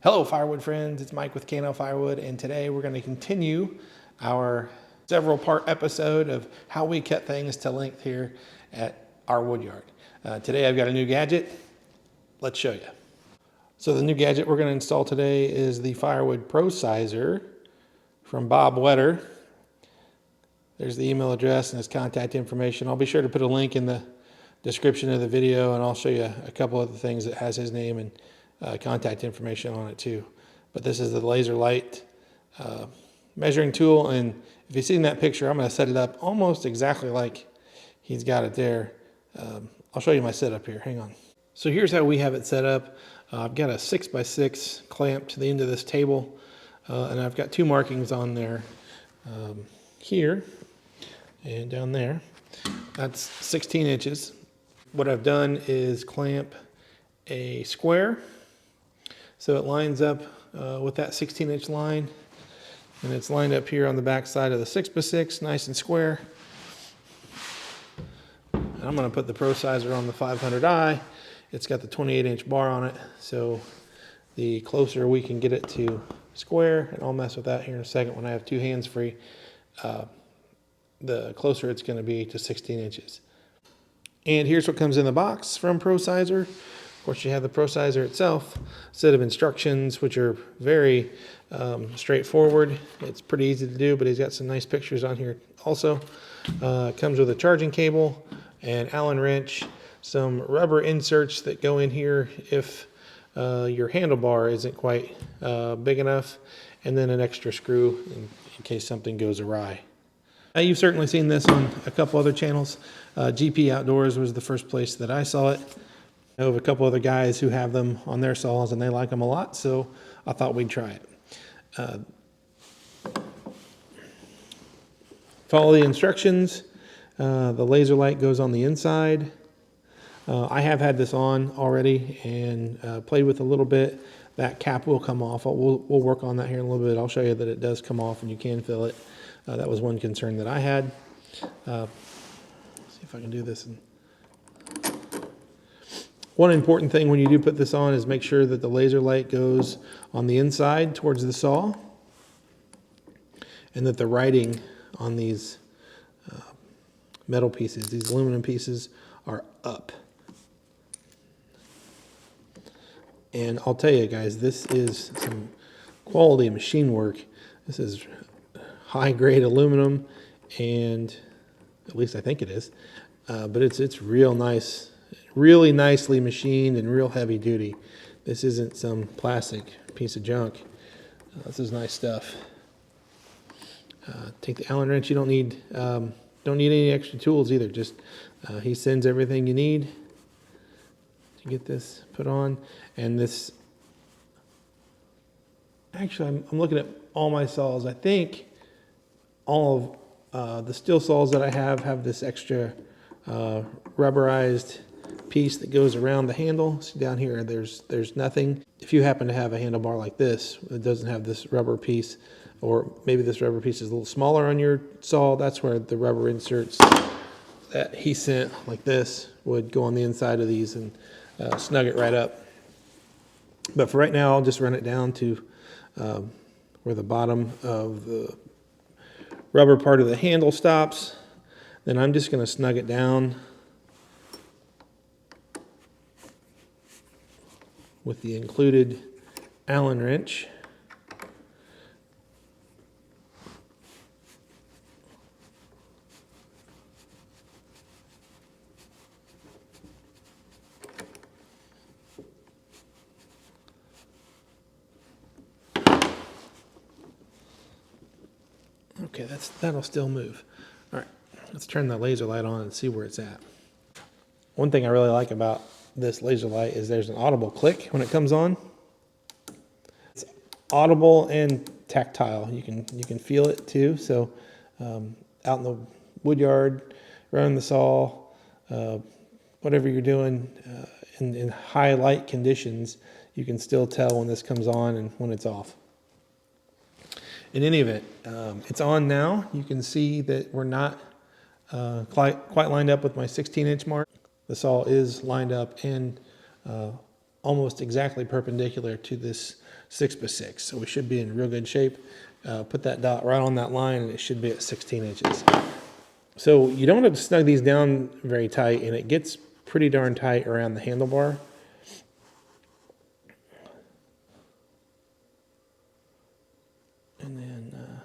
Hello Firewood friends, it's Mike with K&L Firewood, and today we're going to continue our several part episode of how we cut things to length here at our wood yard. Today I've got a new gadget. Let's show you. So the new gadget we're going to install today is the Firewood Prosizer from Bob Whetter. There's the email address and his contact information. I'll be sure to put a link in the description of the video, and I'll show you a couple other things that has his name and contact information on it too. But this is the laser light measuring tool, and if you've seen that picture, I'm going to set it up almost exactly like he's got it there. I'll show you my setup here. Hang on. So here's how we have it set up. I've got a 6x6 clamp to the end of this table, and I've got two markings on there, here and down there. That's 16 inches. What I've done is clamp a square so it lines up with that 16-inch line, and it's lined up here on the back side of the 6x6, nice and square. And I'm going to put the Prosizer on the 500i. It's got the 28-inch bar on it, so the closer we can get it to square, and I'll mess with that here in a second when I have two hands free, the closer it's going to be to 16 inches. And here's what comes in the box from Prosizer. Of course, you have the Prosizer itself, set of instructions, which are very straightforward. It's pretty easy to do, but he's got some nice pictures on here also. It comes with a charging cable, an Allen wrench, some rubber inserts that go in here if your handlebar isn't quite big enough, and then an extra screw in case something goes awry. You've certainly seen this on a couple other channels. GP Outdoors was the first place that I saw it. I know of a couple other guys who have them on their saws and they like them a lot, so I thought we'd try it. Follow the instructions. The laser light goes on the inside. I have had this on already and played with a little bit. That cap will come off. We'll work on that here in a little bit. I'll show you that it does come off and you can fill it. That was one concern that I had. Let's see if I can do this. One important thing when you do put this on is make sure that the laser light goes on the inside towards the saw, and that the writing on these metal pieces, these aluminum pieces, are up. And I'll tell you guys, this is some quality machine work. This is high grade aluminum, and at least I think it is, but it's real nice, really nicely machined and real heavy duty. This isn't some plastic piece of junk. This is nice stuff. Take the Allen wrench. You don't need any extra tools either. Just he sends everything you need to get this put on. And this, actually, I'm looking at all my saws. I think all of the Stihl saws that I have this extra rubberized piece that goes around the handle. See down here, there's nothing. If you happen to have a handlebar like this, it doesn't have this rubber piece, or maybe this rubber piece is a little smaller on your saw, that's where the rubber inserts that he sent, like this, would go on the inside of these and snug it right up. But for right now, I'll just run it down to where the bottom of the rubber part of the handle stops. Then I'm just going to snug it down with the included Allen wrench. Okay, that'll still move. All right, let's turn the laser light on and see where it's at. One thing I really like about this laser light is there's an audible click when it comes on. It's audible and tactile. You can feel it too. So out in the wood yard, running the saw, whatever you're doing in high light conditions, you can still tell when this comes on and when it's off. In any event, it's on now. You can see that we're not quite lined up with my 16-inch mark. The saw is lined up and almost exactly perpendicular to this 6x6. So we should be in real good shape. Put that dot right on that line and it should be at 16 inches. So you don't have to snug these down very tight, and it gets pretty darn tight around the handlebar. And then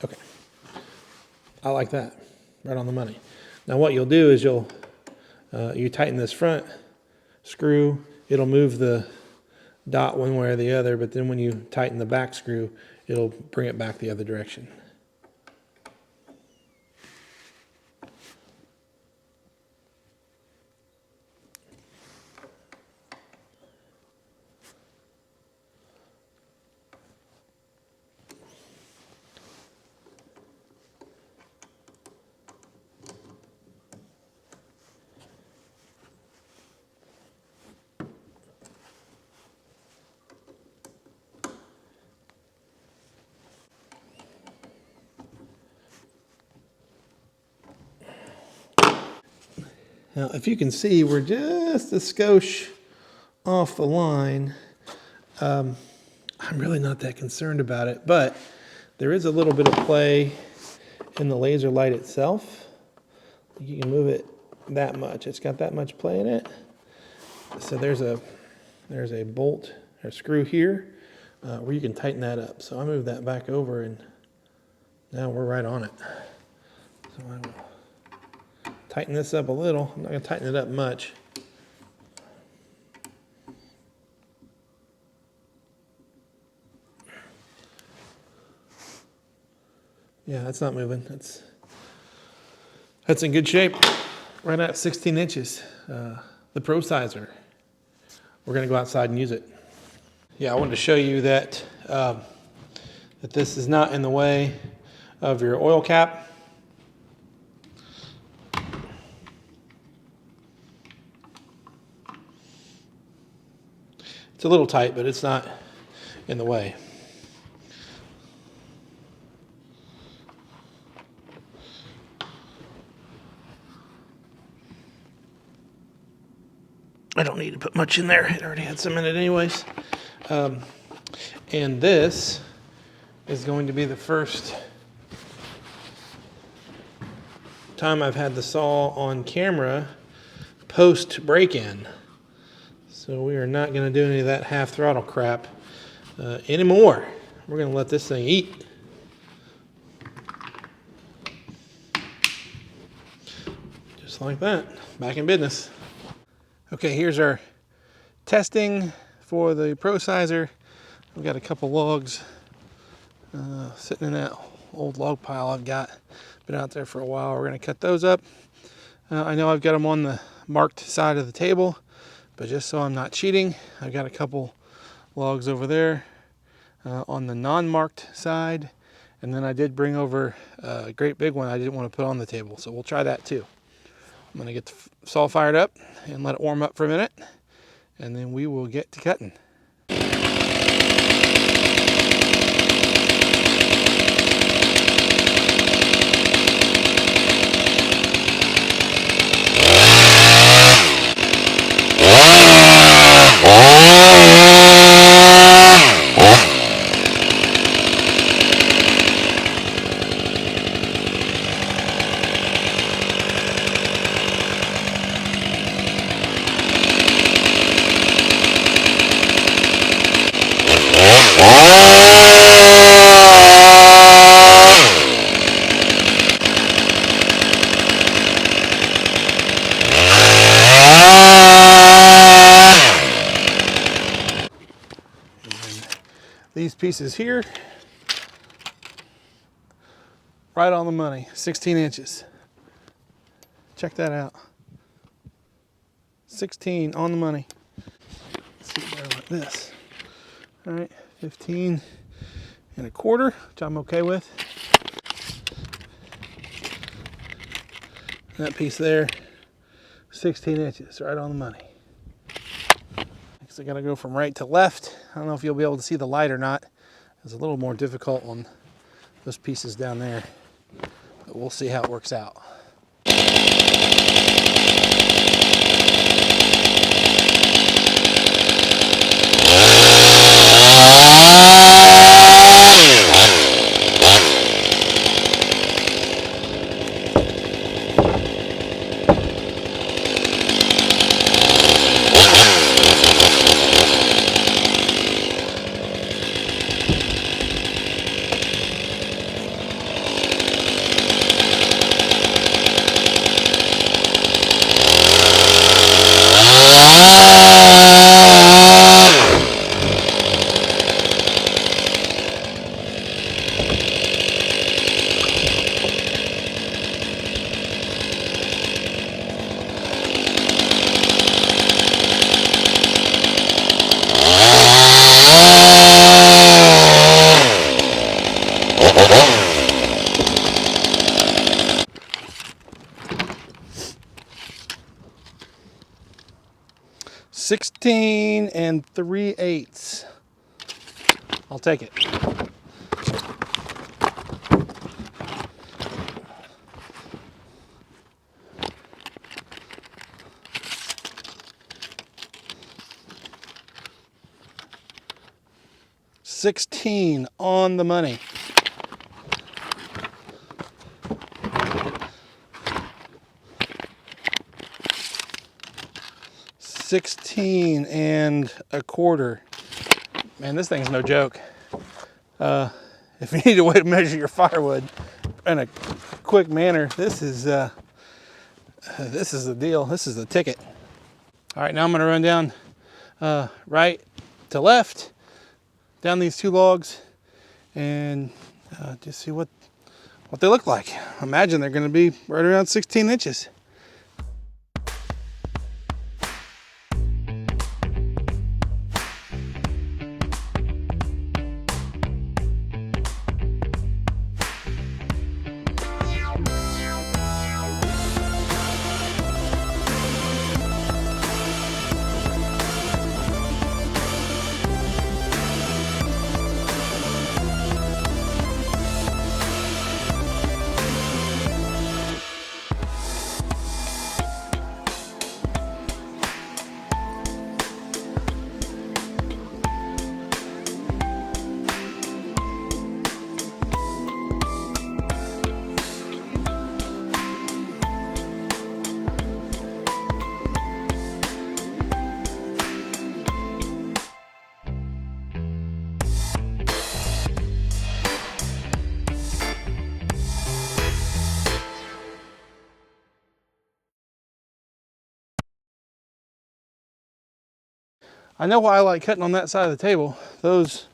okay, I like that, right on the money. Now what you'll do is you tighten this front screw, it'll move the dot one way or the other, but then when you tighten the back screw, it'll bring it back the other direction. Now, if you can see, we're just a skosh off the line. I'm really not that concerned about it, but there is a little bit of play in the laser light itself. You can move it that much. It's got that much play in it. So there's a bolt or screw here where you can tighten that up. So I move that back over, and now we're right on it. So I will tighten this up a little. I'm not going to tighten it up much. Yeah, that's not moving. That's in good shape. Right at 16 inches. The Prosizer. We're going to go outside and use it. Yeah, I wanted to show you that that this is not in the way of your oil cap. It's a little tight, but it's not in the way. I don't need to put much in there. It already had some in it anyways. And this is going to be the first time I've had the saw on camera post break-in. So we are not going to do any of that half throttle crap anymore. We're going to let this thing eat. Just like that. Back in business. Okay, here's our testing for the Prosizer. We've got a couple logs sitting in that old log pile I've got. Been out there for a while. We're going to cut those up. I know I've got them on the marked side of the table, but just so I'm not cheating, I've got a couple logs over there on the non-marked side. And then I did bring over a great big one I didn't want to put on the table, so we'll try that too. I'm going to get the saw fired up and let it warm up for a minute, and then we will get to cutting. These pieces here, right on the money, 16 inches. Check that out. 16 on the money. Let's see it there like this. All right, 15 and a quarter, which I'm okay with. That piece there, 16 inches, right on the money. Next I gotta go from right to left. I don't know if you'll be able to see the light or not. It's a little more difficult on those pieces down there. We'll see how it works out. $16 3/8. I'll take it. $16 on the money. $16 1/4. Man, this thing's no joke. If you need a way to measure your firewood in a quick manner, this is the deal. This is the ticket. All right, now I'm going to run down right to left down these two logs and just see what they look like. I imagine they're going to be right around 16 inches. I know why I like cutting on that side of the table. Those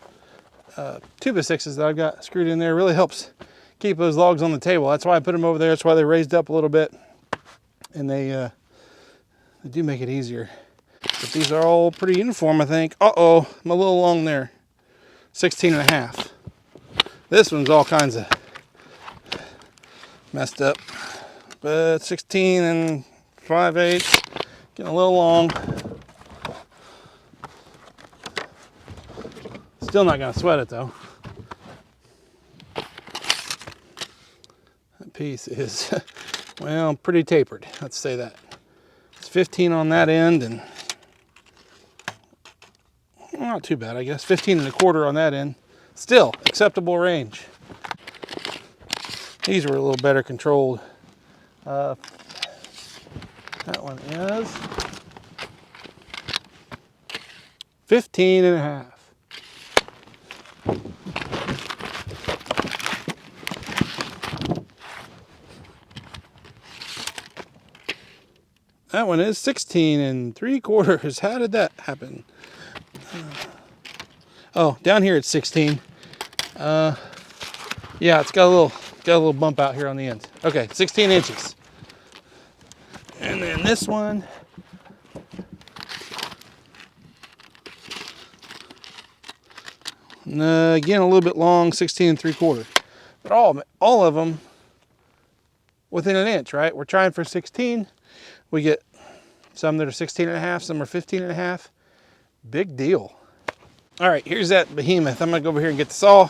2x6s that I've got screwed in there really helps keep those logs on the table. That's why I put them over there. That's why they raised up a little bit, and they do make it easier. But these are all pretty uniform, I think. Uh-oh, I'm a little long there. 16 1/2. This one's all kinds of messed up, but 16 5/8, getting a little long. Still not gonna sweat it though. That piece is, well, pretty tapered. Let's say that. It's 15 on that end and not too bad, I guess. 15 1/4 on that end. Still acceptable range. These were a little better controlled. That one is 15 1/2. That one is 16 3/4. How did that happen? Oh, down here it's 16. Yeah, it's got a little bump out here on the end. Okay, 16 inches. And then this one, again a little bit long, 16 3/4. But all of them within an inch, right? We're trying for 16. We get some that are 16 1/2, some are 15 1/2. Big deal. All right, here's that behemoth. I'm gonna go over here and get the saw.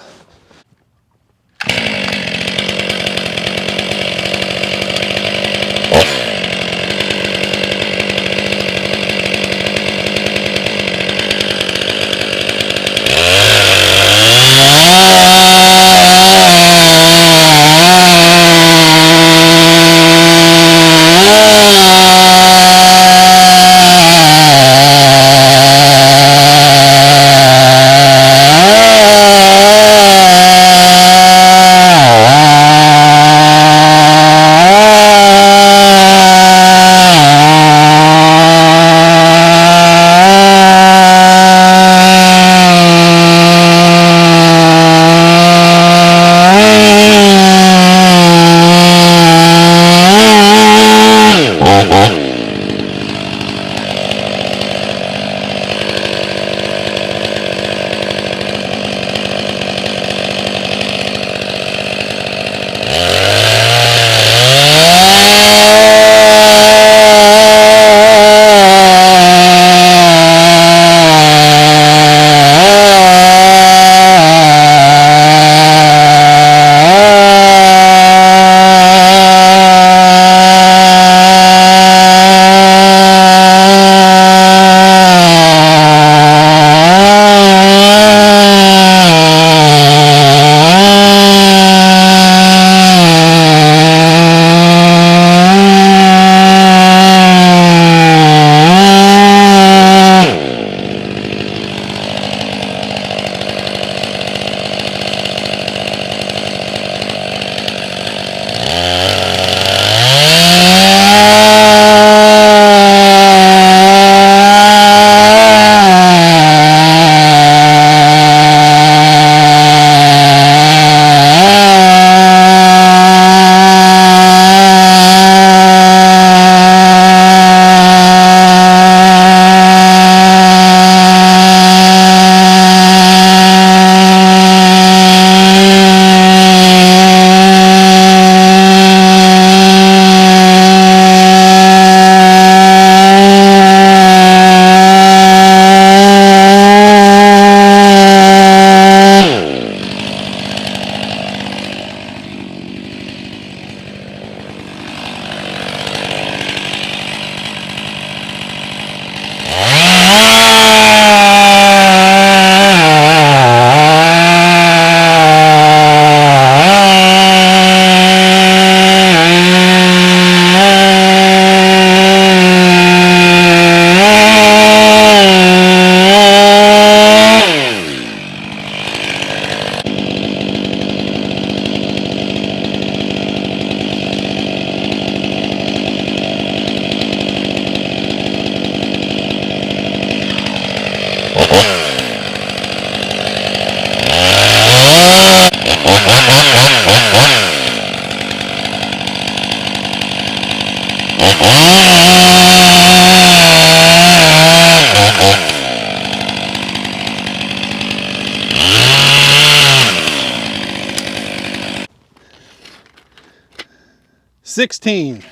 16.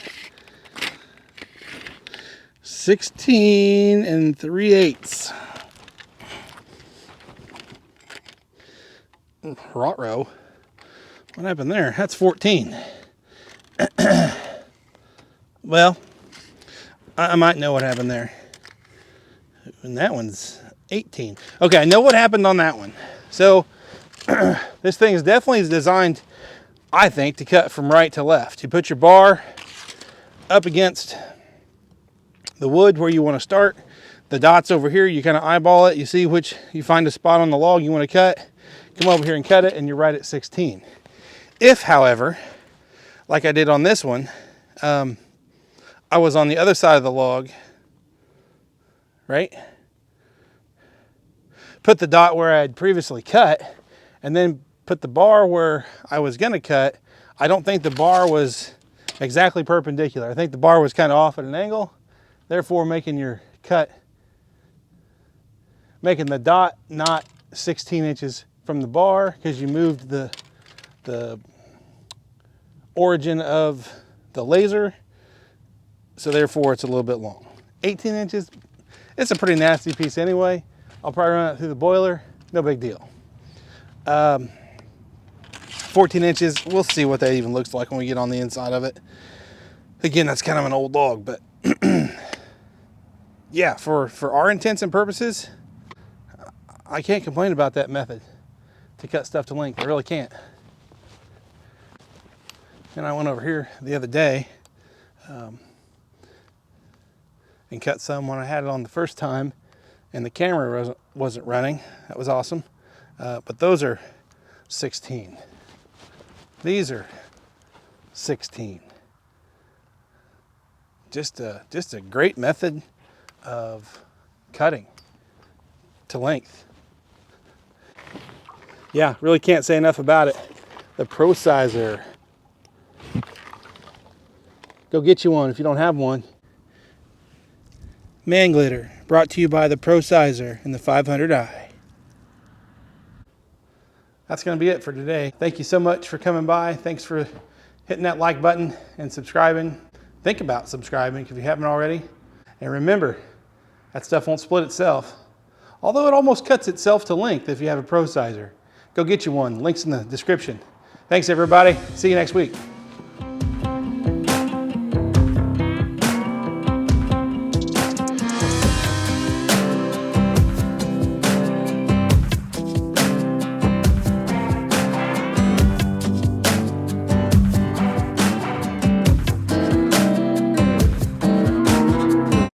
16 and 3/8. Rot row. What happened there? That's 14. Well, I might know what happened there. And that one's 18. Okay, I know what happened on that one. So this thing is definitely designed, I think, to cut from right to left. You put your bar up against the wood where you want to start. The dots over here, you kind of eyeball it. You see which, you find a spot on the log you want to cut. Come over here and cut it, and you're right at 16. If, however, like I did on this one, I was on the other side of the log, right? Put the dot where I had previously cut, and then put the bar where I was gonna cut. I don't think the bar was exactly perpendicular. I think the bar was kind of off at an angle, therefore making your cut, making the dot not 16 inches from the bar because you moved the origin of the laser. So therefore it's a little bit long. 18 inches, it's a pretty nasty piece anyway. I'll probably run it through the boiler, no big deal. 14 inches, we'll see what that even looks like when we get on the inside of it. Again, that's kind of an old log, but yeah, for our intents and purposes, I can't complain about that method to cut stuff to length. I really can't. And I went over here the other day and cut some when I had it on the first time and the camera wasn't running. That was awesome. But those are 16. These are 16. Just a great method of cutting to length. Yeah, really can't say enough about it. The Prosizer. Go get you one if you don't have one. Man glitter, brought to you by the Prosizer and the 500i. That's going to be it for today. Thank you so much for coming by. Thanks for hitting that like button and subscribing. Think about subscribing if you haven't already. And remember, that stuff won't split itself. Although it almost cuts itself to length if you have a Prosizer. Go get you one. Links in the description. Thanks everybody. See you next week.